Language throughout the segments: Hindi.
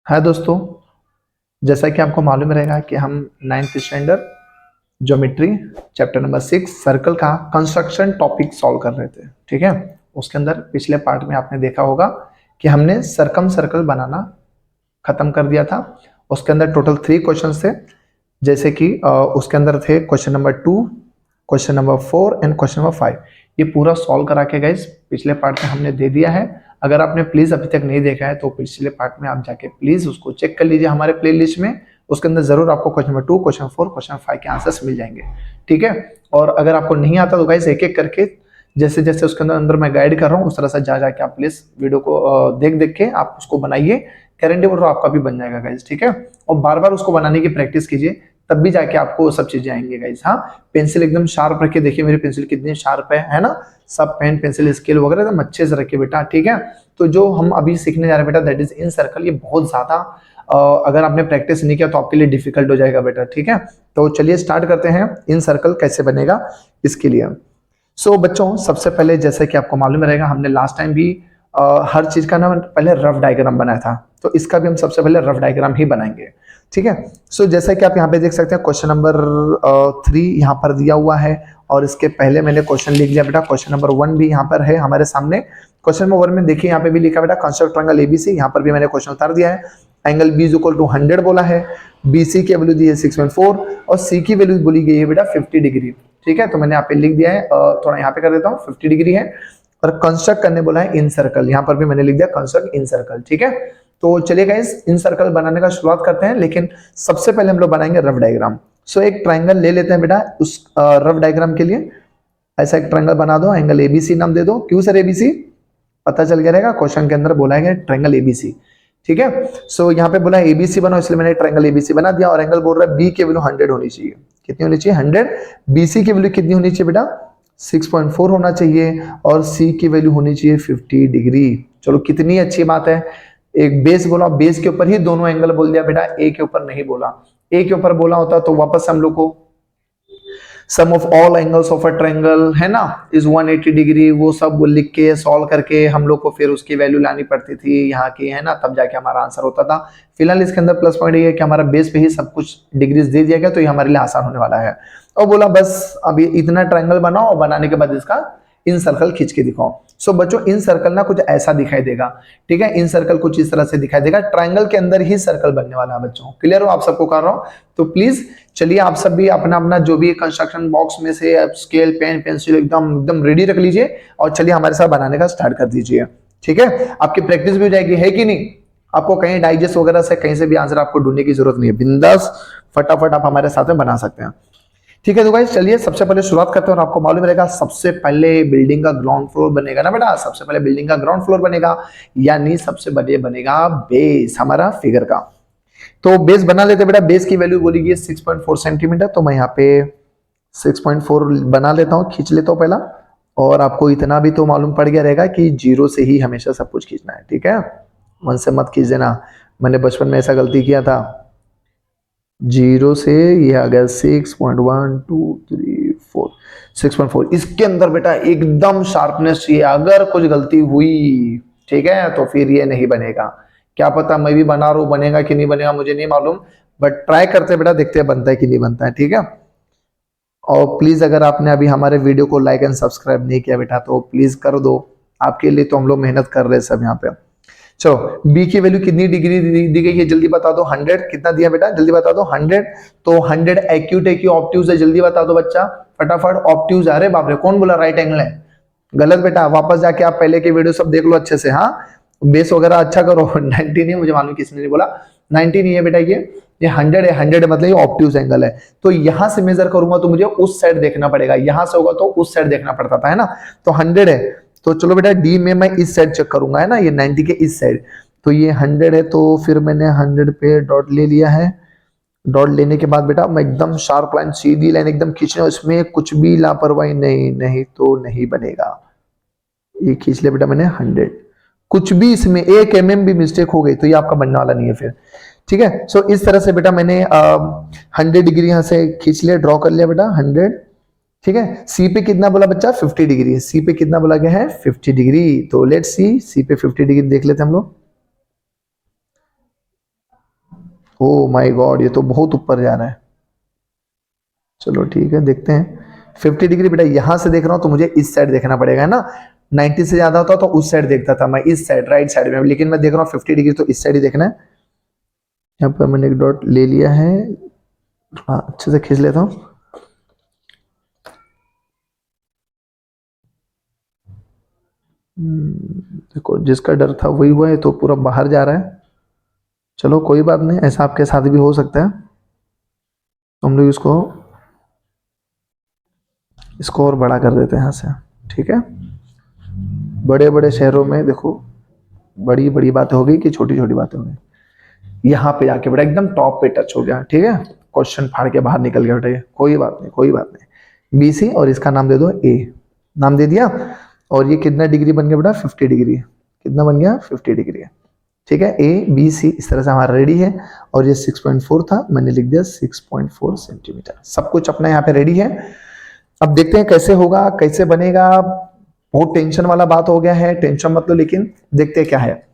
है दोस्तों, जैसा कि आपको मालूम रहेगा कि हम 9th standard geometry chapter number 6 circle का कंस्ट्रक्शन टॉपिक सॉल्व कर रहे थे। ठीक है, उसके अंदर पिछले पार्ट में आपने देखा होगा कि हमने सरकम सर्कल बनाना खत्म कर दिया था। उसके अंदर टोटल 3 क्वेश्चन थे, जैसे कि उसके अंदर थे question number 2, question number 4 and question number 5। ये पूरा सॉल्व करा के गाइस पिछले पार्ट में हमने दे दिया है। अगर आपने प्लीज अभी तक नहीं देखा है तो पिछले पार्ट में आप जाके प्लीज उसको चेक कर लीजिए हमारे प्लेलिस्ट में। उसके अंदर जरूर आपको क्वेश्चन नंबर 2, क्वेश्चन 4, क्वेश्चन 5 के आंसर्स मिल जाएंगे। ठीक है, और अगर आपको नहीं आता तो गाइस एक एक करके जैसे जैसे उसके अंदर मैं गाइड कर रहा हूँ उस तरह से जा जाके आप प्लीज वीडियो को देख देख के आप उसको बनाइए। गारंटी बोल रहा हूँ आपका भी बन जाएगा गाइस। ठीक है, और बार बार उसको बनाने की प्रैक्टिस कीजिए, तब भी जाके आपको सब चीजें आएंगे गाइस। हाँ, पेंसिल एकदम शार्प रखे, देखिए मेरी पेंसिल कितनी शार्प है ना। सब पेन पेंसिल स्केल वगैरह एकदम अच्छे से रखे बेटा। ठीक है, तो जो हम अभी सीखने जा रहे हैं बेटा दैट इज इन सर्कल, ये बहुत ज्यादा अगर आपने प्रैक्टिस नहीं किया तो आपके लिए डिफिकल्ट हो जाएगा बेटा। ठीक है, तो चलिए स्टार्ट करते हैं इन सर्कल कैसे बनेगा इसके लिए। बच्चों, सबसे पहले जैसे कि आपको मालूम रहेगा हमने लास्ट टाइम भी हर चीज का ना पहले रफ डायग्राम बनाया था, तो इसका भी हम सबसे पहले रफ डायग्राम ही बनाएंगे। ठीक है, जैसा कि आप यहाँ पे देख सकते हैं क्वेश्चन नंबर 3 यहाँ पर दिया हुआ है, और इसके पहले मैंने क्वेश्चन लिख लिया बेटा। क्वेश्चन नंबर 1 भी यहाँ पर है हमारे सामने। क्वेश्चन नंबर 1 में देखिए यहाँ पे भी लिखा बेटा कंस्ट्रक्ट ट्रायंगल एबीसी, यहाँ पर भी मैंने क्वेश्चन उतार दिया है। Angle B is equal to 100 बोला है, बीसी की वैल्यू दी है 6.4 और सी की वैल्यू बोली गई है बेटा 50 डिग्री। ठीक है, तो मैंने यहाँ पे लिख दिया है, थोड़ा यहाँ पे कर देता हूँ 50 डिग्री है। और कंस्ट्रक्ट करने बोला है इन सर्कल, यहाँ पर भी मैंने लिख दिया कंस्ट्रक्ट इन सर्कल। ठीक है, तो चलिए गाइस इन सर्कल बनाने का शुरुआत करते हैं, लेकिन सबसे पहले हम लोग बनाएंगे रफ डायग्राम। एक ट्रायंगल ले लेते हैं बेटा उस रफ डायग्राम के लिए। ऐसा एक ट्रायंगल बना दो, एंगल एबीसी नाम दे दो। क्यों सर एबीसी? पता चल गया रहेगा, क्वेश्चन के अंदर बोला है ट्रायंगल एबीसी। ठीक है, यहाँ पे बोला है एबीसी बनाओ, इसलिए मैंने ट्रायंगल एबीसी बना दिया। और एंगल बोल रहा है बी की वैल्यू 100 होनी चाहिए। कितनी होनी चाहिए? 100। बीसी की वैल्यू कितनी होनी चाहिए बेटा? 6.4 होना चाहिए, और सी की वैल्यू होनी चाहिए 50 डिग्री। चलो कितनी अच्छी बात है, एक बेस बोला, बेस के ऊपर ही दोनों एंगल बोल दिया बेटा, ए के ऊपर नहीं बोला। ए के ऊपर बोला होता तो वापस हम लोग को sum of all angles of a triangle है ना इज 180 डिग्री, वो सब लिख के सॉल्व करके हम लोग को फिर उसकी वैल्यू लानी पड़ती थी यहाँ की, है ना, तब जाके हमारा आंसर होता था। फिलहाल इसके अंदर प्लस पॉइंट ये है कि हमारा बेस पे ही सब कुछ डिग्रीज दे दिया गया, तो ये हमारे लिए आसान होने वाला है। और बोला बस अभी इतना ट्रायंगल बनाओ और बनाने के बाद इसका इन सर्कल खींच के दिखाओ। बच्चों इन सर्कल ना कुछ ऐसा दिखाई देगा। ठीक है, इन सर्कल कुछ इस तरह से दिखाई देगा, ट्रायंगल के अंदर ही सर्कल बनने वाला है बच्चों। क्लियर हो आप सबको कर रहा हूं? तो प्लीज चलिए आप सब भी अपना अपना जो भी कंस्ट्रक्शन बॉक्स में से स्केल पेन पेंसिल एकदम एकदम रेडी रख लीजिए, और चलिए हमारे साथ बनाने का स्टार्ट कर दीजिए। ठीक है, आपकी प्रैक्टिस भी हो जाएगी, है कि नहीं? आपको कहीं डाइजेस्ट वगैरह से कहीं से भी आंसर आपको ढूंढने की जरूरत नहीं है, बिंदास फटाफट आप हमारे साथ में बना सकते हैं। ठीक है, तो गाइस चलिए सबसे पहले शुरुआत करते हैं। और आपको मालूम रहेगा सबसे पहले बिल्डिंग का ग्राउंड फ्लोर बनेगा ना बेटा, सबसे पहले बिल्डिंग का ग्राउंड फ्लोर बनेगा, यानी सबसे पहले बनेगा बेस हमारा फिगर का। तो बेस बना लेते बेटा। बेस की वैल्यू बोली गई 6.4 सेंटीमीटर, तो मैं यहाँ पे 6.4 बना लेता हूँ, खींच लेता हूँ पहला। और आपको इतना भी तो मालूम पड़ गया रहेगा कि 0 से ही हमेशा सब कुछ खींचना है। ठीक है, 1 से मत खींच देना, मैंने बचपन में ऐसा गलती किया था। 0 से ये आ गया 6.1 2 3 4 6.4। इसके अंदर बेटा एकदम शार्पनेस चाहिए, अगर कुछ गलती हुई ठीक है तो फिर ये नहीं बनेगा। क्या पता मैं भी बना रहा हूं, बनेगा कि नहीं बनेगा मुझे नहीं मालूम, बट ट्राई करते बेटा, देखते हैं बनता है कि नहीं बनता है। ठीक है, और प्लीज अगर आपने अभी हमारे वीडियो को लाइक एंड सब्सक्राइब नहीं किया बेटा तो प्लीज कर दो, आपके लिए तो हम लोग मेहनत कर रहे हैं सब यहाँ पे। चलो बी की वैल्यू कितनी डिग्री दी गई है जल्दी बता दो। 100 कितना दिया बेटा जल्दी बता दो। 100, तो 100 एक्यूट है कि ऑब्ट्यूज है जल्दी बता दो बच्चा फटाफट। ऑब्ट्यूज, अरे बाप रे कौन बोला राइट एंगल है? गलत बेटा, वापस जाके आप पहले के वीडियो सब देख लो अच्छे से। हाँ, बेस वगैरह अच्छा करो। 90 नहीं, मुझे मालूम किसने नहीं बोला 90 नहीं है बेटा, ये 100 है। 100 मतलब ये ऑब्ट्यूज एंगल है, तो यहां से मेजर करूंगा तो मुझे उस साइड देखना पड़ेगा, यहां से होगा तो उस साइड देखना पड़ता था, है ना। तो 100 है, तो चलो बेटा डी में मैं इस साइड चेक करूंगा, है ना, ये 90 के इस साइड। तो ये 100 है, तो फिर मैंने 100 पे डॉट ले लिया है। डॉट लेने के बाद बेटा मैं एकदम शार्प लाइन सीधी लाइन एकदम खींचना, इसमें कुछ भी लापरवाही नहीं, नहीं तो नहीं बनेगा। ये खींच लिया बेटा मैंने 100, कुछ भी इसमें 1 mm भी मिस्टेक हो गई तो ये आपका बनने वाला नहीं है फिर। ठीक है, इस तरह से बेटा मैंने 100 डिग्री यहां से खींच लिया, ड्रॉ कर लिया बेटा 100। ठीक है, सी पे कितना बोला बच्चा? 50 डिग्री। सी पे कितना बोला गया है? 50 डिग्री। तो लेट्स सी पे 50 डिग्री देख लेते हैं हम लोग। ओ माय गॉड, ये तो बहुत ऊपर जा रहा है। चलो ठीक है, देखते हैं। 50 डिग्री बेटा यहाँ से देख रहा हूँ तो मुझे इस साइड देखना पड़ेगा, है ना। 90 से ज्यादा होता तो उस साइड देखता था मैं, इस साइड राइट साइड में, लेकिन मैं देख रहा हूँ 50 डिग्री तो इस साइड ही देखना है। यहाँ पर मैंने एक डॉट ले लिया है, हाँ अच्छे से खींच लेता हूँ। देखो जिसका डर था वही हुआ है, तो पूरा बाहर जा रहा है। चलो कोई बात नहीं, ऐसा आपके साथ भी हो सकता है। तो हम लोग इसको और बड़ा कर देते हैं यहाँ से, ठीक है। बड़े बड़े शहरों में देखो बड़ी बड़ी बातें हो गई कि छोटी छोटी बातें हो गई। यहाँ पे जाके बेटा एकदम टॉप पे टच हो गया, ठीक है। क्वेश्चन फाड़ के बाहर निकल गया बेटा ये, कोई बात नहीं कोई बात नहीं। बी सी और इसका नाम दे दो ए, नाम दे दिया। और ये कितना डिग्री बन गया बेटा, 50 डिग्री। कितना बन गया, 50 डिग्री है, ठीक है। ए बी सी इस तरह से हमारा रेडी है। और ये 6.4 था, मैंने लिख दिया 6.4 सेंटीमीटर। सब कुछ अपना यहाँ पे रेडी है। अब देखते हैं कैसे होगा, कैसे बनेगा। बहुत टेंशन वाला बात हो गया है, टेंशन मत लो, लेकिन देखते क्या है।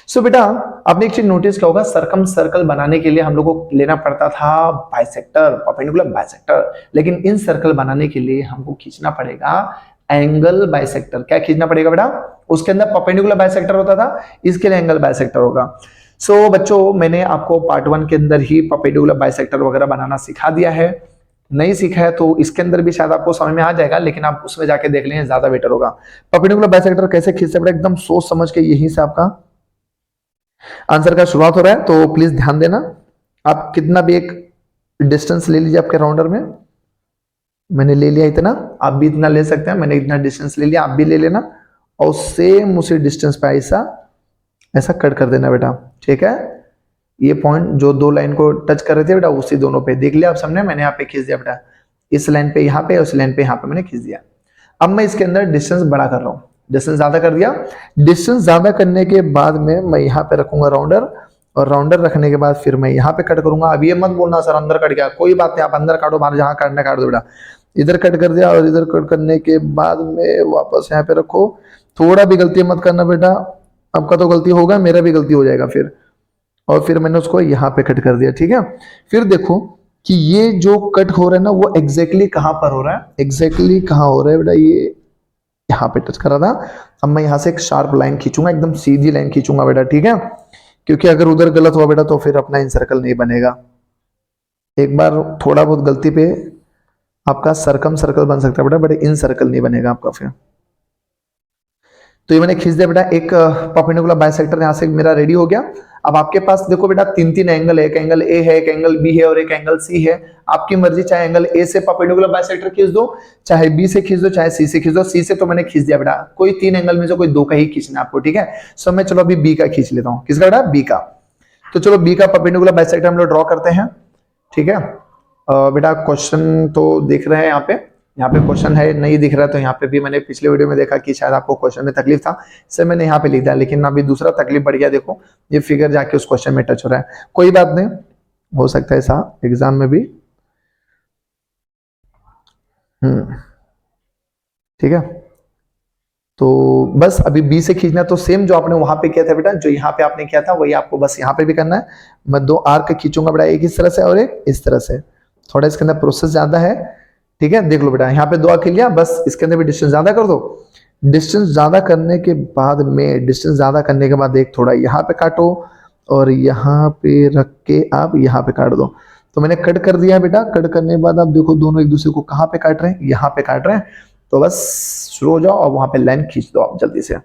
सो बेटा आपने एक चीज नोटिस किया होगा, सरकम सर्कल बनाने के लिए हम लोग को लेना पड़ता था बाइसेक्टर, परपेंडिकुलर बाइसेक्टर। लेकिन इन सर्कल बनाने के लिए हमको खींचना पड़ेगा एंगल बाइसेक्टर। क्या खींचना पड़ेगा बेटा, उसके अंदर परपेंडिकुलर बाइसेक्टर होता था, इसके लिए एंगल बाइसेक्टर होगा। सो बच्चों मैंने आपको पार्ट 1 के अंदर ही परपेंडिकुलर बाइसेक्टर वगैरह बनाना सिखा दिया है। नहीं सीखा है तो इसके अंदर भी शायद आपको समझ में आ जाएगा, लेकिन आप उसमें जाके देख लें ज्यादा बेटर होगा। परपेंडिकुलर बाइसेक्टर कैसे खींचते बेटा, एकदम सोच समझ के, यहीं से आपका आंसर का शुरुआत हो रहा है, तो प्लीज ध्यान देना। आप कितना भी एक डिस्टेंस ले लीजिए आपके राउंडर में। मैंने ले लिया इतना, आप भी इतना ले सकते हैं। मैंने इतना डिस्टेंस ले लिया, आप भी ले लेना। और सेम उसी डिस्टेंस पे ऐसा ऐसा कट कर देना बेटा, ठीक है। ये पॉइंट जो दो लाइन को टच कर रहे थे बेटा, उसी दोनों पे देख लिया आप सबने, मैंने यहाँ पे खींच दिया बेटा। इस लाइन पे यहाँ पे, उस लाइन पे यहाँ पे मैंने खींच दिया। अब मैं इसके अंदर डिस्टेंस बड़ा कर रहा हूँ, डिस्टेंस ज्यादा कर दिया। डिस्टेंस ज्यादा करने के बाद में मैं यहाँ पे रखूंगा राउंडर, और राउंडर रखने के बाद फिर मैं यहाँ पे कट करूंगा। अब ये मत बोलना सर अंदर कट गया, कोई बात नहीं, आप अंदर काटो, बाहर जहाँ काटना काट दो बेटा। इधर कट कर दिया, और इधर कट करने के बाद में वापस यहाँ पे रखो। थोड़ा भी गलती मत करना बेटा, आपका तो गलती होगा, मेरा भी गलती हो जाएगा फिर। और फिर मैंने उसको यहाँ पे कट कर दिया, ठीक है। फिर देखो कि ये जो कट हो रहा है ना, वो एग्जैक्टली कहाँ पर हो रहा है, एग्जैक्टली कहाँ हो रहा है बेटा, ये यहाँ पे टच कर रहा था। अब मैं यहाँ से एक शार्प लाइन खींचूंगा, एकदम सीधी लाइन खींचूंगा बेटा, ठीक है। क्योंकि अगर उधर गलत हुआ बेटा तो फिर अपना इन सर्कल नहीं बनेगा। एक बार थोड़ा बहुत गलती पे आपका सरकम सर्कल बन सकता है बेटा, बट इन सर्कल नहीं बनेगा आपका फिर। तो ये मैंने खींच दिया बेटा, एक परपेंडिकुलर बाइसेक्टर यहाँ से मेरा रेडी हो गया। अब आपके पास देखो बेटा तीन तीन एंगल है, एक एंगल ए है, एक एंगल बी है, और एक एंगल सी है। आपकी मर्जी, चाहे एंगल ए से परपेंडिकुलर बाइसेक्टर खींच दो, चाहे बी से खींच दो, चाहे सी से खींच दो। सी से तो मैंने खींच दिया बेटा, कोई तीन एंगल में से कोई दो का ही खींचना आपको, ठीक है। सो मैं चलो अभी बी का खींच लेता हूँ। किसका बेटा, बी का। तो चलो बी का परपेंडिकुलर बाइसेक्टर हम लोग ड्रॉ करते हैं, ठीक है। बेटा क्वेश्चन तो देख रहे हैं यहाँ पे क्वेश्चन है, नहीं दिख रहा तो यहाँ पे भी मैंने पिछले वीडियो में देखा कि शायद आपको क्वेश्चन में तकलीफ था, इससे मैंने यहाँ पे लिख दिया। लेकिन अभी दूसरा तकलीफ बढ़ गया, देखो ये फिगर जाके उस क्वेश्चन में टच हो रहा है। कोई बात नहीं, हो सकता है ऐसा एग्जाम में भी। ठीक है। तो बस अभी बी से खींचना, तो सेम जो आपने वहां पे किया था बेटा, जो यहाँ पे आपने किया था वही आपको बस यहाँ पे भी करना है। मैं दो आर्क खींचूंगा बेटा, एक इस तरह से और एक इस तरह से। थोड़ा इसके अंदर प्रोसेस ज्यादा है, ठीक है। देख लो बेटा यहाँ पे दो आर्क लिया, बस इसके अंदर भी डिस्टेंस ज्यादा कर दो। डिस्टेंस ज्यादा करने के बाद में, डिस्टेंस ज्यादा करने के बाद एक थोड़ा यहाँ पे काटो, और यहाँ पे रख के आप यहाँ पे काट दो। तो मैंने कट कर दिया बेटा। कट करने के बाद आप देखो दोनों एक दूसरे को कहाँ पे काट रहे हैं, यहाँ पे काट रहे हैं। तो बस शुरू हो जाओ और वहां पे लाइन खींच दो आप जल्दी से।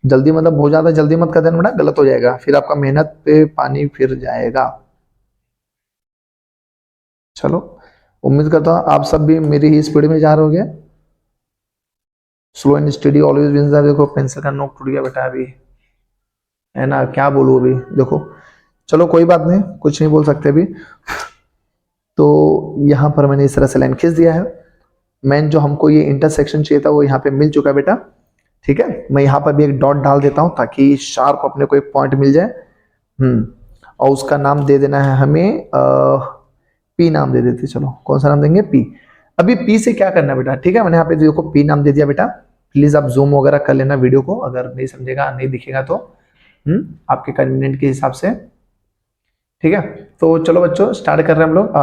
जल्दी मतलब बहुत ज्यादा जल्दी मत कर देना बेटा, गलत हो जाएगा, फिर आपका मेहनत पे पानी फिर जाएगा। चलो उम्मीद करता हूँ आप सब भी मेरी ही स्पीड में जा रहे होगे। Slow and steady always wins. देखो पेंसिल का नोक टूट गया बेटा अभी, है ना, क्या बोलूं अभी, देखो। चलो कोई बात नहीं, कुछ नहीं बोल सकते अभी। तो यहाँ पर मैंने इस तरह से लाइन खींच दिया है। मैन जो हमको ये इंटरसेक्शन चाहिए था वो यहाँ पे मिल चुका है बेटा, ठीक है। मैं यहाँ पर भी एक डॉट डाल देता हूँ ताकि शार्प अपने को एक पॉइंट मिल जाए। और उसका नाम दे देना है हमें, पी नाम दे देते। चलो कौन सा नाम देंगे, पी। अभी पी से क्या करना है बेटा, ठीक है। मैंने यहाँ पे देखो पी नाम दे दिया बेटा। प्लीज आप जूम वगैरह कर लेना वीडियो को, अगर नहीं समझेगा नहीं दिखेगा तो आपके कन्वीनियंट के हिसाब से, ठीक है, तो चलो बच्चों स्टार्ट कर रहे हैं हम लोग।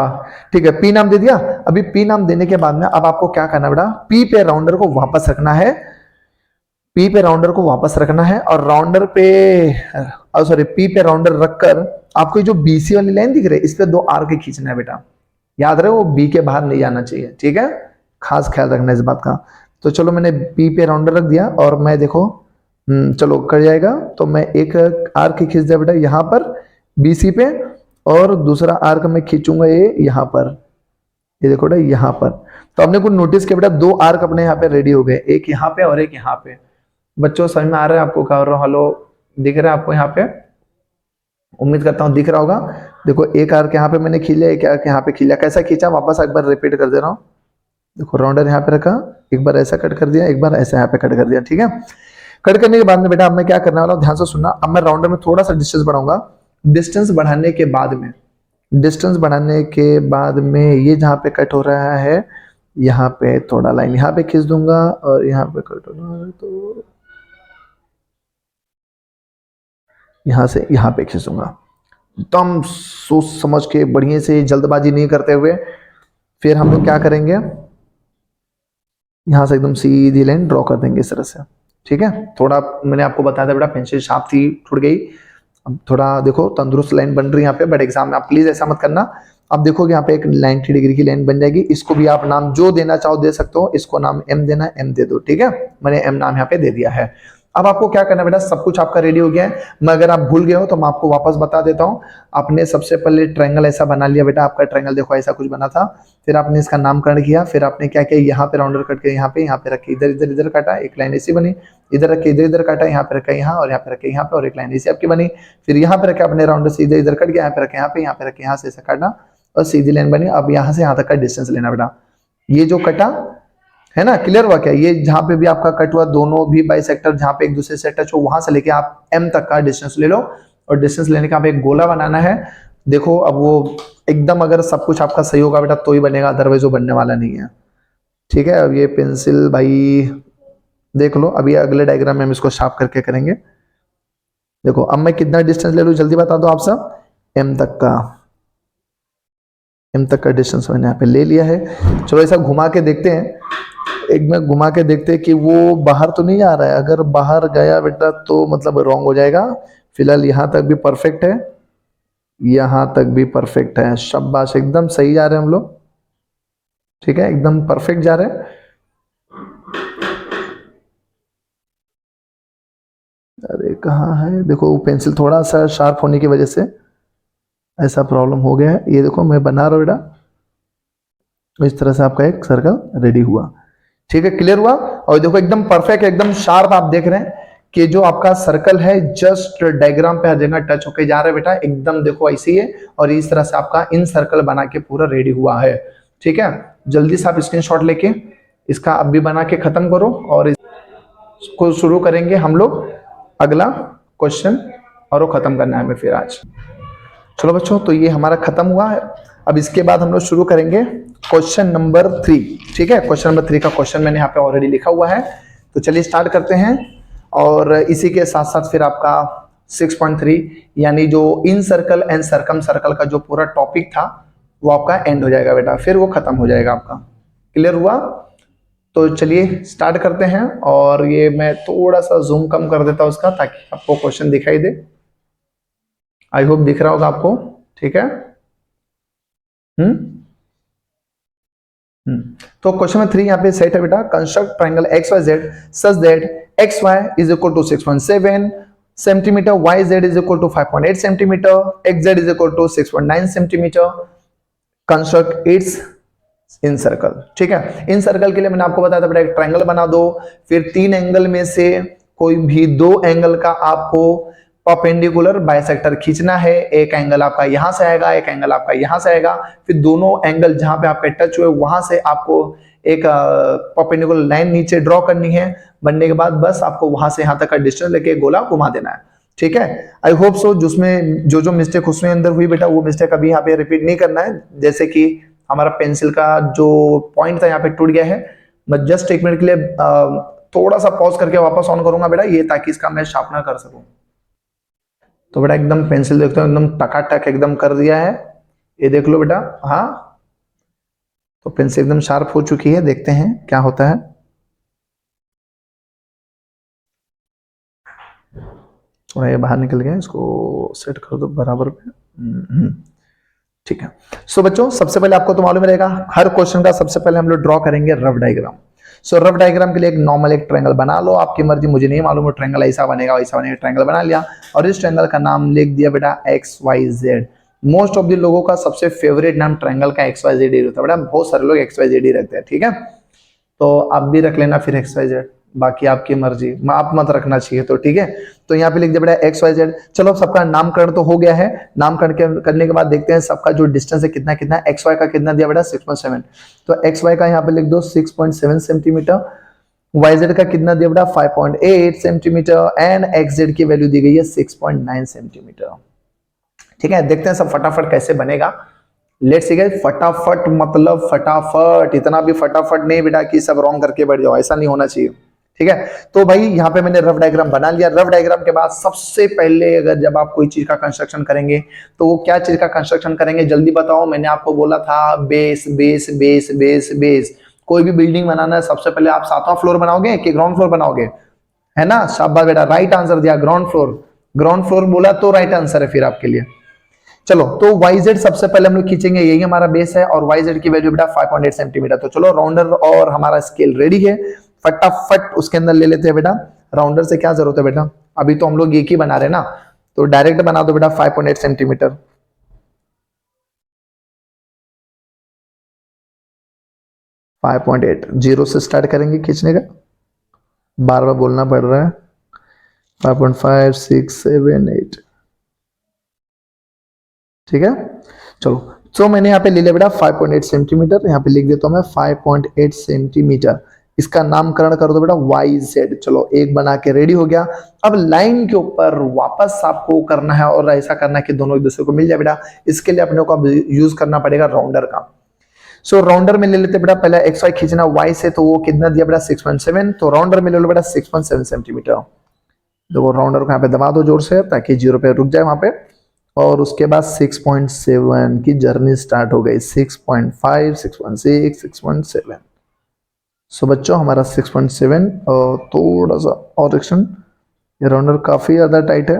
ठीक है, पी नाम दे दिया। अभी पी नाम देने के बाद में अब आपको क्या करना है बेटा, पी पे राउंडर को वापस रखना है, पी पे राउंडर को वापस रखना है और राउंडर पे सॉरी पी पे राउंडर रखकर आपको जो बीसी वाली लाइन दिख रही है इस पे 2 आर्क खींचना है बेटा। याद रहे वो बी के बाहर नहीं जाना चाहिए, ठीक है, खास ख्याल रखना इस बात का। तो चलो मैंने पी पे राउंडर रख दिया और मैं देखो चलो कर जाएगा, तो मैं एक आर्क खींच दिया बेटा यहाँ पर बीसी पे, और दूसरा आर्क मैं खींचूंगा ये यहाँ पर, ये देखो बेटा यहाँ पर। तो आपने कुछ नोटिस किया बेटा 2 आर्क अपने यहाँ पे रेडी हो गए, एक यहाँ पे और एक यहाँ पे। बच्चों समझ में आ रहा है आपको क्या कर रहा हूँ? हेलो, दिख रहा है आपको यहाँ पे? उम्मीद करता हूँ दिख रहा होगा। देखो एक आर्क यहाँ पे मैंने खींचा, एक आर्क यहाँ पे खींचा, कैसा खींचा वापस एक बार रिपीट कर दे रहा हूँ। देखो राउंडर यहाँ पे रखा, एक बार ऐसा कट कर दिया, एक बार ऐसा यहाँ पे कट कर दिया, ठीक है। कट करने के बाद में बेटा अब मैं क्या करने वाला हूँ, ध्यान से सुनना। अब मैं राउंडर में थोड़ा सा डिस्टेंस बढ़ाऊंगा, डिस्टेंस बढ़ाने के बाद में, डिस्टेंस बढ़ाने के बाद में ये जहाँ पे कट हो रहा है यहाँ पे थोड़ा लाइन यहाँ पे खींच दूंगा और यहाँ पे कट हो रहा है तो यहाँ से यहाँ पे खींच दूंगा। एकदम सोच समझ के बढ़िया से, जल्दबाजी नहीं करते हुए। फिर हम लोग क्या करेंगे, यहाँ से एकदम सीधी लाइन ड्रॉ कर देंगे इस तरह से, ठीक है। थोड़ा मैंने आपको बताया था बेटा पेंसिल शार्प थी, छूट गई। अब थोड़ा देखो तंदुरुस्त लाइन बन रही है यहाँ पे, बट एग्जाम में आप प्लीज ऐसा मत करना। अब देखोगे यहाँ पे एक 90 डिग्री की लाइन बन जाएगी, इसको भी आप नाम जो देना चाहो दे सकते हो, इसको नाम एम देना एम दे दो, ठीक है। मैंने एम नाम यहाँ पे दे दिया है। अब आपको क्या करना है बेटा, सब कुछ आपका रेडी हो गया है। मैं अगर आप भूल गए हो तो मैं आपको वापस बता देता हूँ। आपने सबसे पहले ट्रायंगल ऐसा बना लिया बेटा, आपका ट्रायंगल देखो ऐसा कुछ बना था। फिर आपने इसका नामकरण किया, फिर आपने क्या किया, यहाँ पे राउंडर कट के यहाँ पे रखे, इधर इधर इधर काटा, एक लाइन ऐसी बनी, इधर रखे इधर इधर काटा, यहाँ पे रखा यहाँ, और यहाँ पे रखे यहाँ पे, और एक लाइन ऐसी आपकी बनी। फिर यहाँ पे रखे अपने राउंडर से इधर इधर कट गया, यहाँ पे रखे यहाँ पे रखे यहाँ से ऐसा काटना और सीधी लाइन बनी। अब यहाँ से यहाँ तक का डिस्टेंस लेना बेटा, ये जो कटा है ना, क्लियर हुआ क्या? ये जहां पे भी आपका कट हुआ, दोनों भी बाइसेक्टर जहां पे एक दूसरे से टच हो, वहां से लेके आप एम तक का डिस्टेंस ले लो, और डिस्टेंस लेने का आप एक गोला बनाना है। देखो अब वो एकदम अगर सब कुछ आपका सही होगा बेटा तो ही बनेगा, अदरवाइज वो बनने वाला नहीं है, ठीक है। अब ये पेंसिल भाई देख लो, अभी अगले डायग्राम में हम इसको शार्प करके करेंगे। देखो अब मैं कितना डिस्टेंस ले लूं जल्दी बता दो आप सब, एम तक का, एम तक का डिस्टेंस मैंने यहाँ पे ले लिया है। चलो ऐसा घुमा के देखते हैं, एक में घुमा के देखते हैं कि वो बाहर तो नहीं आ रहा है। अगर बाहर गया बेटा तो मतलब रॉन्ग हो जाएगा। फिलहाल यहाँ तक भी परफेक्ट है, यहाँ तक भी परफेक्ट है, शाबाश, एकदम सही जा रहे हैं हम लोग, ठीक है, एकदम परफेक्ट जा रहे हैं। अरे कहाँ है, देखो पेंसिल थोड़ा सा शार्प होने की वजह से ऐसा प्रॉब्लम हो गया है। ये देखो मैं बना रहा हूँ बेटा, इस तरह से आपका एक सर्कल रेडी हुआ, ठीक है, क्लियर हुआ। और देखो एकदम परफेक्ट, एकदम शार्प आप देख रहे हैं कि जो आपका सर्कल है जस्ट डायग्राम पे हर जगह टच होके जा रहा है बेटा, एकदम देखो ऐसे ही है। और इस तरह से आपका इन सर्कल बना के पूरा रेडी हुआ है, ठीक है। जल्दी से आप स्क्रीनशॉट लेके इसका अब भी बना के खत्म करो, और इसको शुरू करेंगे हम लोग अगला क्वेश्चन, और वो खत्म करना है हमें फिर आज। चलो बच्चों, तो ये हमारा खत्म हुआ है। अब इसके बाद हम लोग शुरू करेंगे क्वेश्चन नंबर 3, ठीक है। क्वेश्चन नंबर 3 का क्वेश्चन मैंने यहाँ पे ऑलरेडी लिखा हुआ है, तो चलिए स्टार्ट करते हैं। और इसी के साथ साथ फिर आपका 6.3 यानी जो इन सर्कल एंड सर्कम सर्कल का जो पूरा टॉपिक था वो आपका एंड हो जाएगा बेटा, फिर वो खत्म हो जाएगा आपका, क्लियर हुआ। तो चलिए स्टार्ट करते हैं, और ये मैं थोड़ा सा जूम कम कर देता हूँ उसका, ताकि आपको क्वेश्चन दिखाई दे। आई होप दिख रहा होगा आपको, ठीक है। तो क्वेश्चन नंबर 3 यहाँ पे सेट है बेटा, construct triangle X Y Z such that X Y is equal to 6.7 centimetre, Y Z is equal to 5.8 centimetre, X Z is equal to 6.9 centimetre, construct its incircle, ठीक है। इन सर्कल के लिए मैंने आपको बताया था बेटा एक ट्रायंगल बना दो, फिर 3 एंगल में से कोई भी 2 एंगल का आपको परपेंडिकुलर बाइसेक्टर खींचना है। एक एंगल आपका यहां से आएगा, एक एंगल आपका यहां से आएगा, फिर दोनों एंगल जहां पे आपके टच हुए वहां से आपको एक परपेंडिकुलर लाइन नीचे ड्रॉ करनी है। बनने के बाद बस आपको वहां से यहां तक का डिस्टेंस लेके गोला घुमा देना है, ठीक है। आई होप सो जिसमें जो मिस्टेक उसमें अंदर हुई बेटा वो मिस्टेक अभी यहाँ पे रिपीट नहीं करना है। जैसे कि हमारा पेंसिल का जो पॉइंट था यहाँ पे टूट गया है, मैं जस्ट 1 मिनट के लिए थोड़ा सा पॉज करके वापस ऑन करूंगा बेटा, ये ताकि इसका मैं शार्पनर कर सकूं। तो बेटा एकदम पेंसिल देखते हो एकदम टकाटक एकदम कर दिया है, ये देख लो बेटा। हाँ, तो पेंसिल एकदम शार्प हो चुकी है, देखते हैं क्या होता है। थोड़ा ये बाहर निकल गया, इसको सेट कर दो बराबर पे। ठीक है। सो बच्चों, सबसे पहले आपको तो मालूम रहेगा हर क्वेश्चन का सबसे पहले हम लोग ड्रॉ करेंगे रफ डायग्राम। सो रफ डायग्राम के लिए एक नॉर्मल एक ट्रायंगल बना लो, आपकी मर्जी, मुझे नहीं मालूम वो ट्रायंगल ऐसा बनेगा वैसा बनेगा, ट्रायंगल बना लिया और इस ट्रायंगल का नाम लिख दिया बेटा X Y Z. Most of the लोगों का सबसे फेवरेट नाम ट्रायंगल का एक्स वाई जेड ही होता है बेटा, बहुत सारे लोग एक्स वाई जेड ही रखते हैं, ठीक है। तो आप भी रख लेना फिर एक्स वाई जेड, बाकी आपकी मर्जी, आप मत रखना चाहिए तो ठीक है। तो यहाँ पे लिख दिया बेटा एक्स वाई जेड। चलो सबका नामकरण तो हो गया है, नामकरण करने के बाद देखते हैं सबका जो डिस्टेंस है कितना कितना। एक्स वाई का कितना दिया बेटा 6.7, तो एक्स वाई का यहाँ पे लिख दो 6.7 सेंटीमीटर। वाई जेड का कितना दिया बेटा 5.8 सेंटीमीटर एंड एक्स जेड की वैल्यू दी गई है 6.9 सेंटीमीटर। ठीक है, देखते हैं सब फटाफट कैसे बनेगा। लेट्स सी गाइस, फटाफट मतलब फटाफट, इतना भी फटाफट नहीं बेटा कि सब रॉन्ग करके बैठ जाओ, ऐसा नहीं होना चाहिए, ठीक है। तो भाई यहाँ पे मैंने रफ डायग्राम बना लिया। रफ डायग्राम के बाद सबसे पहले अगर जब आप कोई चीज का कंस्ट्रक्शन करेंगे तो वो क्या चीज का कंस्ट्रक्शन करेंगे जल्दी बताओ। मैंने आपको बोला था base base base base base. कोई भी बिल्डिंग बनाना है सबसे पहले आप 7वां फ्लोर बनाओगे कि ग्राउंड फ्लोर बनाओगे, है ना। शाबाश बेटा, राइट आंसर दिया ग्राउंड फ्लोर। ग्राउंड फ्लोर बोला तो राइट आंसर है फिर आपके लिए। चलो तो वाई जेड सबसे पहले हम लोग खींचेंगे, यही हमारा बेस है और वाई जेड की वैल्यू बेटा 5.8 सेंटीमीटर। तो चलो राउंडर और हमारा स्केल रेडी है, फटाफट उसके अंदर ले लेते हैं बेटा। राउंडर से क्या जरूरत है बेटा, अभी तो हम लोग एक ही बना रहे हैं ना, तो डायरेक्ट बना दो बेटा 5.8 सेंटीमीटर। 5.8 जीरो से स्टार्ट करेंगे खींचने का, बार बार बोलना पड़ रहा है। 5.5 6 7 8, ठीक है। चलो तो मैंने यहाँ पे ले लिया बेटा 5.8 सेंटीमीटर, यहाँ पे लिख देता हूँ मैं 5.8 सेंटीमीटर। इसका नामकरण कर दो बेटा वाई जेड। चलो एक बना के रेडी हो गया। अब लाइन के ऊपर वापस आपको करना है और ऐसा करना है कि दोनों एक दूसरे को मिल जाए बेटा। इसके लिए अपने को अब यूज करना पड़ेगा राउंडर का। सो राउंडर में ले लेते बेटा, पहले एक्स वाई खींचना वाई से, तो वो कितना दिया बेटा 6.7, तो राउंडर में ले लो बेटा 6.7 सेंटीमीटर। देखो राउंडर को यहाँ पे दबा दो जोर से ताकि जीरो पे रुक जाए वहां पे, और उसके बाद 6.7 की जर्नी स्टार्ट हो गई। 6.5 6.6 6.7। सो बच्चों हमारा 6.7 और थोड़ा सा और एक्शन, ये राउंडर काफी ज्यादा टाइट है।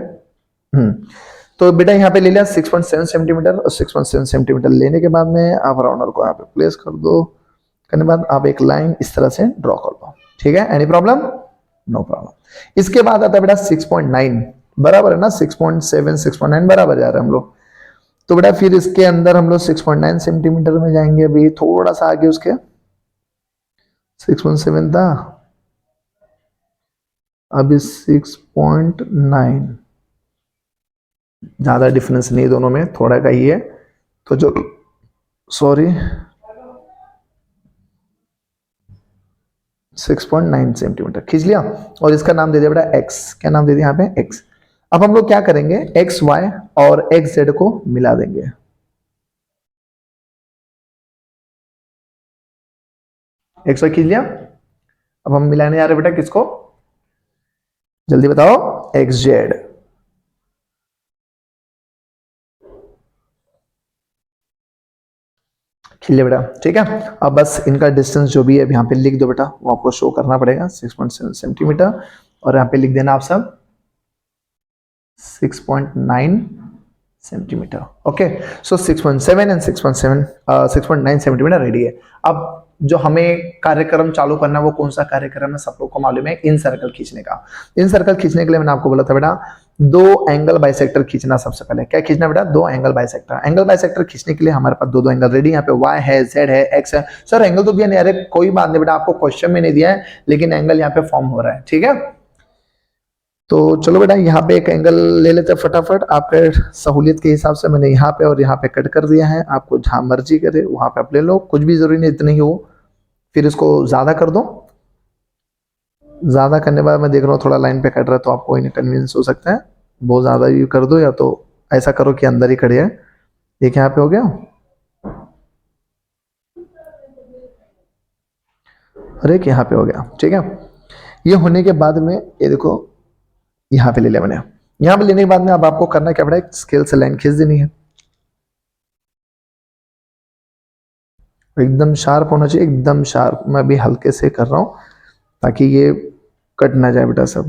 तो बेटा यहाँ पे ले लिया 6.7 सेंटीमीटर, और 6.7 सेंटीमीटर लेने के बाद में आप राउंडर को यहाँ पे प्लेस कर दो। करने बाद आप एक लाइन इस तरह से ड्रॉ कर दो, ठीक है। Any problem? No problem. इसके बाद आता है बेटा 6.9, बराबर है ना, 6.7 6.9 बराबर जा रहे हैं हम लोग। तो बेटा फिर इसके अंदर हम लोग 6.9 सेंटीमीटर में जाएंगे, अभी थोड़ा सा आगे उसके 6.7 था, अभी 6.9, ज्यादा डिफरेंस नहीं दोनों में, थोड़ा का ही है। तो जो सॉरी 6.9 सेंटीमीटर खींच लिया और इसका नाम दे दिया बेटा एक्स। क्या नाम दे दिया यहाँ पे एक्स। अब हम लोग क्या करेंगे, एक्स वाई और एक्स जेड को मिला देंगे। एक्स वाई खींच लिया, अब हम मिलाने जा रहे बेटा किसको, जल्दी बताओ, एक्स जेड। खींच लिया बेटा, ठीक है। अब बस इनका डिस्टेंस जो भी है यहाँ पे लिख दो बेटा, वो आपको शो करना पड़ेगा 6.7 सेंटीमीटर, और यहाँ पे लिख देना आप सब 6.9 centimetre. Okay, so 6.7 and 6.9 centimetre ready है। अब जो हमें कार्यक्रम चालू करना है वो कौन सा कार्यक्रम है, सब लोग को मालूम है, इन सर्कल खींचने का। इन सर्कल खींचने के लिए मैंने आपको बोला था बेटा दो एंगल बाइसेक्टर खींचना। सबसे पहले क्या खींचना बेटा, दो एंगल बाइसेक्टर। एंगल बाइसेक्टर खींचने के लिए हमारे पास दो दो एंगल रेडी, यहाँ पे वाई है, जेड है, एक्स है। सर एंगल तो दिया नहीं, अरे कोई बात नहीं बेटा, आपको क्वेश्चन में नहीं दिया है लेकिन एंगल यहाँ पे फॉर्म हो रहा है, ठीक है। तो चलो बेटा यहाँ पे एक एंगल ले लेते हैं फटाफट, आपके सहूलियत के हिसाब से मैंने यहाँ पे और यहाँ पे कट कर दिया है। आपको जहां मर्जी करे वहां पे आप ले लो, कुछ भी जरूरी नहीं इतनी ही हो। फिर इसको ज्यादा कर दो, ज्यादा करने के बाद मैं देख रहा हूँ थोड़ा लाइन पे कट रहा है तो आपको इनकन्वीनियंस हो सकता है, बहुत ज्यादा भी कर दो या तो ऐसा करो कि अंदर ही कट जाए। एक यहाँ पे हो गया और एक यहाँ पे हो गया, ठीक है। ये होने के बाद में ये देखो यहाँ पे ले लिया मैंने, यहाँ पे लेने के बाद में अब आपको करना क्या पड़ेगा, स्केल से लाइन खींच देनी है, एकदम शार्प होना चाहिए, एकदम शार्प। मैं भी हल्के से कर रहा हूँ ताकि ये कट ना जाए बेटा सब,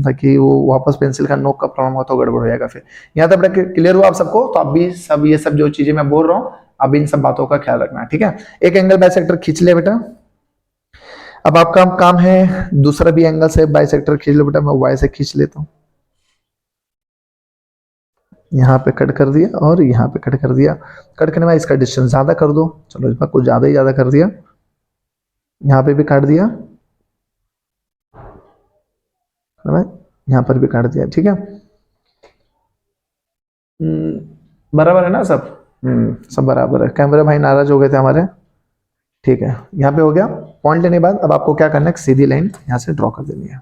ताकि वो वापस पेंसिल का नोक का प्रॉब्लम हो तो गड़बड़ हो जाएगा फिर। यहाँ तक क्लियर हुआ आप सबको? तो आप भी सब ये सब जो चीजें मैं बोल रहा हूँ, अब इन सब बातों का ख्याल रखना है, ठीक है। एक एंगल बाइसेक्टर खींच ले बेटा। अब आपका काम है दूसरा भी एंगल से बाइसेक्टर खींच लो बेटा। मैं वाई से खींच लेता हूँ, यहाँ पे कट कर दिया और यहाँ पे कट कर दिया। कट करने में इसका डिस्टेंस ज्यादा कर दो, चलो इसमें कुछ ज्यादा कर दिया, यहाँ पे भी काट दिया, यहाँ पर भी काट दिया, ठीक है। बराबर है ना सब? सब बराबर है। कैमरा भाई नाराज हो गए थे हमारे, ठीक है। यहाँ पे हो गया। पॉइंट लेने के बाद अब आपको क्या करना है, सीधी लाइन यहाँ से ड्रॉ कर देनी है,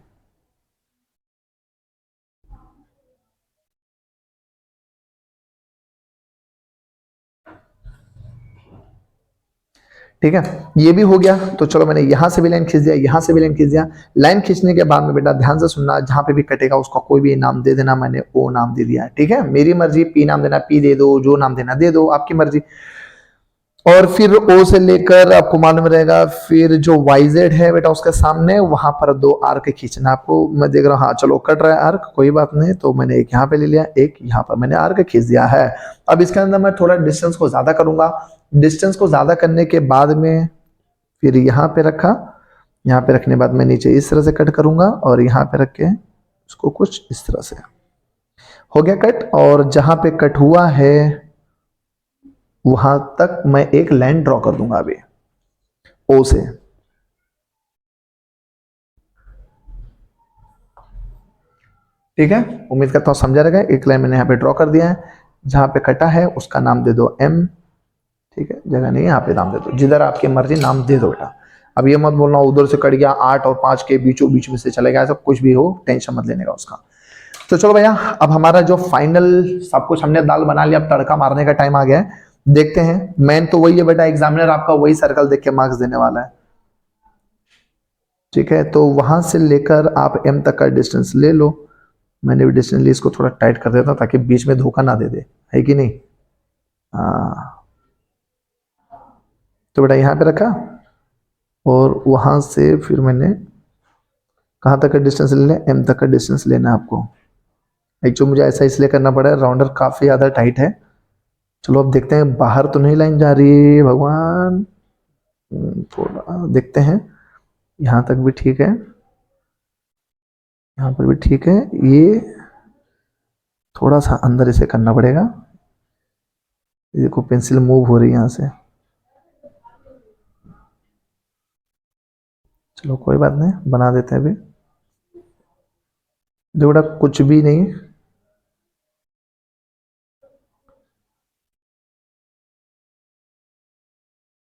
ठीक है। ये भी हो गया। तो चलो मैंने यहां से भी लाइन खींच दिया, यहां से भी लाइन खींच दिया। लाइन खींचने के बाद में बेटा ध्यान से सुनना, जहां पे भी कटेगा उसका कोई भी नाम दे देना। मैंने ओ नाम दे दिया है, ठीक है। मेरी मर्जी, पी नाम देना पी दे दो, जो नाम देना दे दो, आपकी मर्जी। और फिर ओ से लेकर आपको मालूम रहेगा, फिर जो वाईजेड है बेटा उसके सामने वहां पर 2 आर्क खींचना आपको। मैं देख रहा हूँ, हाँ चलो कट रहा है आर्क, कोई बात नहीं। तो मैंने एक यहाँ पे ले लिया, एक यहाँ पर मैंने आर्क खींच दिया है। अब इसके अंदर मैं थोड़ा डिस्टेंस को ज्यादा करूंगा। डिस्टेंस को ज्यादा करने के बाद में फिर यहाँ पे रखा, यहाँ पे रखने के बाद मैं नीचे इस तरह से कट करूंगा और यहाँ पे रख के उसको कुछ इस तरह से हो गया कट। और जहां पे कट हुआ है वहां तक मैं एक लाइन ड्रॉ कर दूंगा अभी ओ से, ठीक है। उम्मीद करता हूं समझा रहेगा। एक लाइन मैंने यहाँ पे ड्रॉ कर दिया है, जहां पे कटा है उसका नाम दे दो एम, ठीक है। जगह नहीं, यहाँ पे नाम दे दो, जिधर आपकी मर्जी नाम दे दो बेटा। अब ये मत बोलना उधर से कट गया 8 और 5 के बीचों बीच में से चलेगा, ऐसा कुछ भी हो टेंशन मत लेने का उसका। तो चलो भैया, अब हमारा जो फाइनल सब कुछ हमने दाल बना लिया, अब तड़का मारने का टाइम आ गया है। देखते हैं, मेन तो वही है बेटा, एग्जामिनर आपका वही सर्कल देख के मार्क्स देने वाला है, ठीक है। तो वहां से लेकर आप एम तक का डिस्टेंस ले लो। मैंने भी डिस्टेंस ली, इसको थोड़ा टाइट कर देता ताकि बीच में धोखा ना दे दे, है कि नहीं? हाँ, तो बेटा यहाँ पे रखा और वहां से फिर मैंने कहाँ तक का डिस्टेंस लेना है, एम तक का डिस्टेंस लेना है आपको। एक्चुअली मुझे ऐसा इसलिए करना पड़ा है, राउंडर काफी ज्यादा टाइट है। चलो अब देखते हैं, बाहर तो नहीं लाइन जा रही है भगवान, थोड़ा देखते हैं। यहाँ तक भी ठीक है, यहाँ पर भी ठीक है। ये थोड़ा सा अंदर इसे करना पड़ेगा। देखो पेंसिल मूव हो रही है यहाँ से, चलो कोई बात नहीं, बना देते हैं अभी। देखो बेटा कुछ भी नहीं,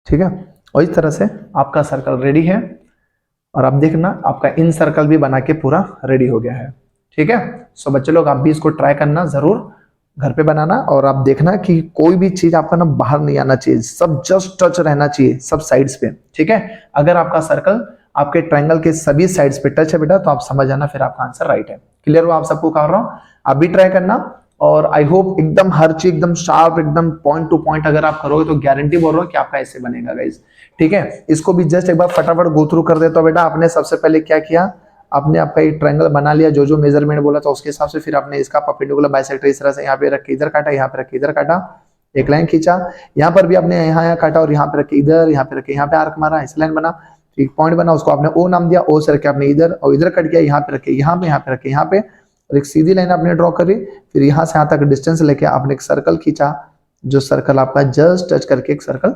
ठीक है। और इस तरह से आपका सर्कल रेडी है। और आप देखना आपका इन सर्कल भी बना के पूरा रेडी हो गया है, ठीक है। सो बच्चे लोग आप भी इसको ट्राई करना जरूर, घर पे बनाना। और आप देखना कि कोई भी चीज आपका ना बाहर नहीं आना चाहिए, सब जस्ट टच रहना चाहिए सब साइड्स पे, ठीक है। अगर आपका सर्कल आपके ट्रायंगल के सभी साइड्स पे टच है बेटा, तो आप समझ जाना फिर आपका आंसर राइट है। क्लियर हुआ आप सबको कर रहा हूं? आप भी ट्राई करना। और आई होप एकदम हर चीज एकदम शार्प, एकदम पॉइंट टू पॉइंट अगर आप करोगे तो गारंटी बोल रहा हूँ कि आपका ऐसे बनेगा गाइस, ठीक है। इसको भी जस्ट एक बार फटाफट गो थ्रू कर देता हूं बेटा। आपने सबसे पहले क्या किया, आपने आपका एक ट्रायंगल बना लिया, जो जो मेजरमेंट बोला था उसके हिसाब से। फिर आपने इसका परपेंडिकुलर बाइसेक्टर इस तरह से यहाँ पे रख के इधर काटा, यहाँ पे रख के इधर काटा, एक लाइन खींचा। यहाँ पर भी आपने यहाँ काटा और यहाँ पे रख के इधर, यहाँ पे रख के यहाँ पे आर्क मारा, इस लाइन बना, एक पॉइंट बना, उसको आपने ओ नाम दिया। ओ से रख के आपने इधर और इधर कट किया, यहाँ पे रख के यहाँ पे, यहाँ पे रख के यहाँ पे, और एक सीधी लाइन आपने ड्रॉ करी। फिर यहाँ से यहाँ तक डिस्टेंस लेके आपने एक सर्कल खींचा, जो सर्कल आपका जस्ट टच करके एक सर्कल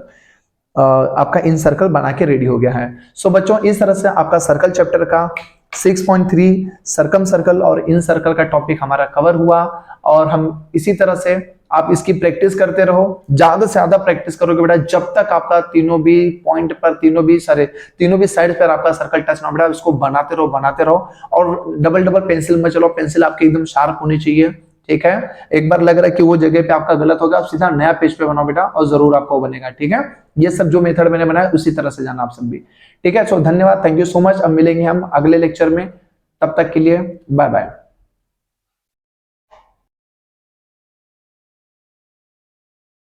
आपका इन सर्कल बना के रेडी हो गया है। सो बच्चों इस तरह से आपका सर्कल चैप्टर का 6.3 सर्कम सर्कल और इन सर्कल का टॉपिक हमारा कवर हुआ। और हम इसी तरह से आप इसकी प्रैक्टिस करते रहो, ज्यादा से ज्यादा प्रैक्टिस करोगे बेटा, जब तक आपका तीनों भी पॉइंट पर, तीनों भी साइड पर आपका सर्कल टच ना बेटा, उसको बनाते रहो। और डबल डबल पेंसिल में चलो, पेंसिल आपकी एकदम शार्प होनी चाहिए, ठीक है। एक बार लग रहा है कि वो जगह पे आपका गलत होगा, आप सीधा नया पेज पे बनाओ बेटा, और जरूर आपको बनेगा, ठीक है। ये सब जो मेथड मैंने बनाया उसी तरह से जाना आप सब भी, ठीक है। सो धन्यवाद, थैंक यू सो मच। अब मिलेंगे हम अगले लेक्चर में, तब तक के लिए बाय बाय।